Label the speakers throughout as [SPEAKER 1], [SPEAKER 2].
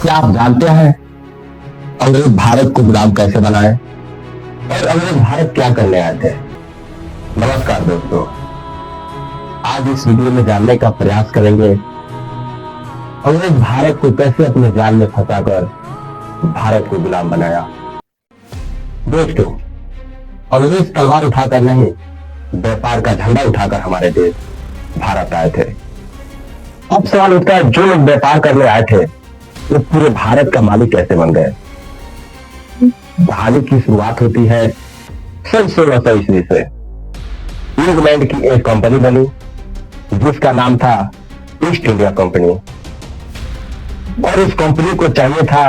[SPEAKER 1] क्या आप जानते हैं अंग्रेज भारत को गुलाम कैसे बनाए और अंग्रेज भारत क्या करने आए थे? नमस्कार दोस्तों, आज इस वीडियो में जानने का प्रयास करेंगे अंग्रेज भारत को कैसे अपने जाल में फंसाकर भारत को गुलाम बनाया। दोस्तों, अंग्रेज तलवार उठाकर नहीं, व्यापार का झंडा उठाकर हमारे देश भारत आए थे। अब सवाल उठता है, जो लोग व्यापार करने आए थे वो पूरे भारत का मालिक कैसे बन गए? कहानी की शुरुआत होती है सन 1600 ईस्वी से। इंग्लैंड की एक कंपनी बनी जिसका नाम था ईस्ट इंडिया कंपनी, और इस कंपनी को चाहिए था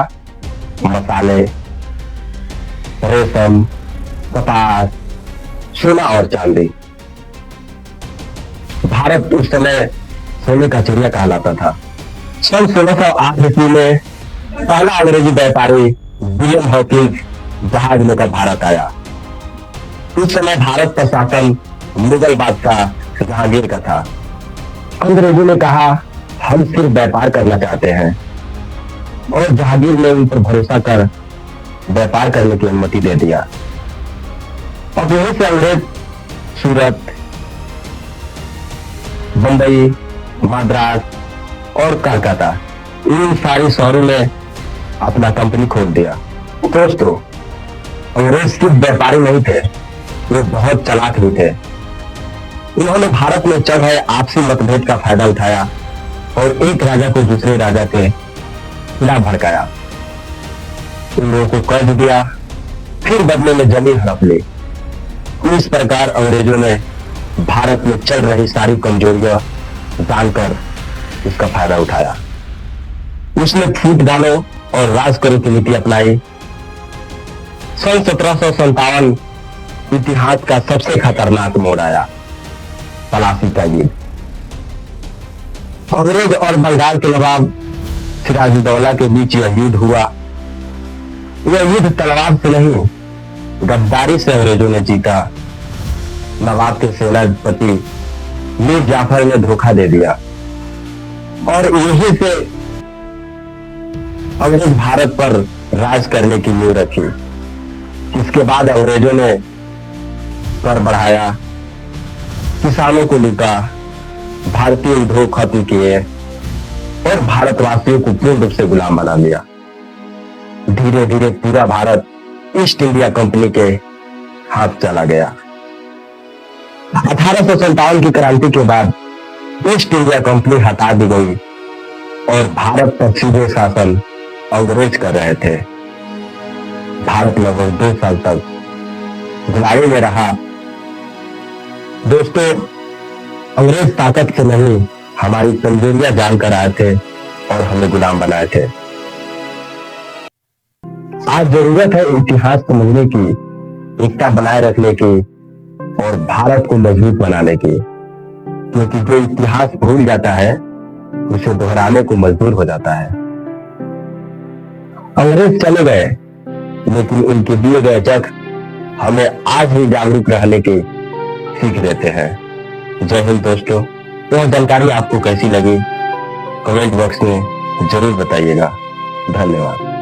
[SPEAKER 1] मसाले, रेशम, कपास, सोना और चांदी। भारत उस समय सोने का चिड़िया कहलाता था। सन 1608 ईस्वी में पहला अंग्रेजी व्यापारी विलियम हॉकिंस जहाज लेकर भारत आया। उस समय भारत पर शासन मुगल बादशाह जहांगीर का था। अंग्रेजों ने कहा, हम सिर्फ व्यापार करना चाहते हैं, और जहांगीर ने उन पर भरोसा कर व्यापार करने की अनुमति दे दिया। अब यहीं से अंग्रेज सूरत, बंबई, मद्रास और कलकत्ता, इन सारी शहरों में अपना कंपनी खोल दिया। दोस्तों, अंग्रेज सिर्फ व्यापारी नहीं थे, वे बहुत चालाक भी थे। उन्होंने भारत में चल रहे आपसी मतभेद का फायदा उठाया और एक राजा को दूसरे राजा के खिलाफ भड़काया। उन लोगों को कर्ज दिया, फिर बदले में जमीन हड़प ली। इस प्रकार अंग्रेजों ने भारत में चल रही सारी कमजोरियां जानकर उसका फायदा उठाया। उसने फूट डालो और राज करो की नीति अपनाई। सन 1757 इतिहास का सबसे खतरनाक मोड़ आया, पलासी का युद्ध। अंग्रेज और बंगाल के नवाब सिराजुद्दौला के बीच यह युद्ध हुआ। यह युद्ध तलवार से नहीं, गद्दारी से अंग्रेजों ने जीता। नवाब के सेनापति मीर जाफर ने धोखा दे दिया और यहीं से अंग्रेज भारत पर राज करने की नींव रखी। इसके बाद अंग्रेजों ने कर बढ़ाया, किसानों को लूटा, भारतीय उद्योग खत्म किए और भारतवासियों को पूर्ण रूप से गुलाम बना लिया। धीरे धीरे पूरा भारत ईस्ट इंडिया कंपनी के हाथ चला गया। 1857 की क्रांति के बाद ईस्ट इंडिया कंपनी हटा दी गई और भारत पर सीधे शासन अंग्रेज कर रहे थे। भारत लगभग 2 साल तक गुलामी में रहा। दोस्तों, अंग्रेज ताकत से नहीं, हमारी कमजोरियां जानकर आए थे और हमें गुलाम बनाए थे। आज जरूरत है इतिहास समझने की, एकता बनाए रखने की और भारत को मजबूत बनाने की, क्योंकि जो इतिहास भूल जाता है उसे दोहराने को मजबूर हो जाता है। अंग्रेज चले गए, लेकिन उनके दिए गए चक हमें आज भी जागरूक रहने की सीख देते हैं। जय हिंद दोस्तों। यह जानकारी आपको कैसी लगी कमेंट बॉक्स में जरूर बताइएगा। धन्यवाद।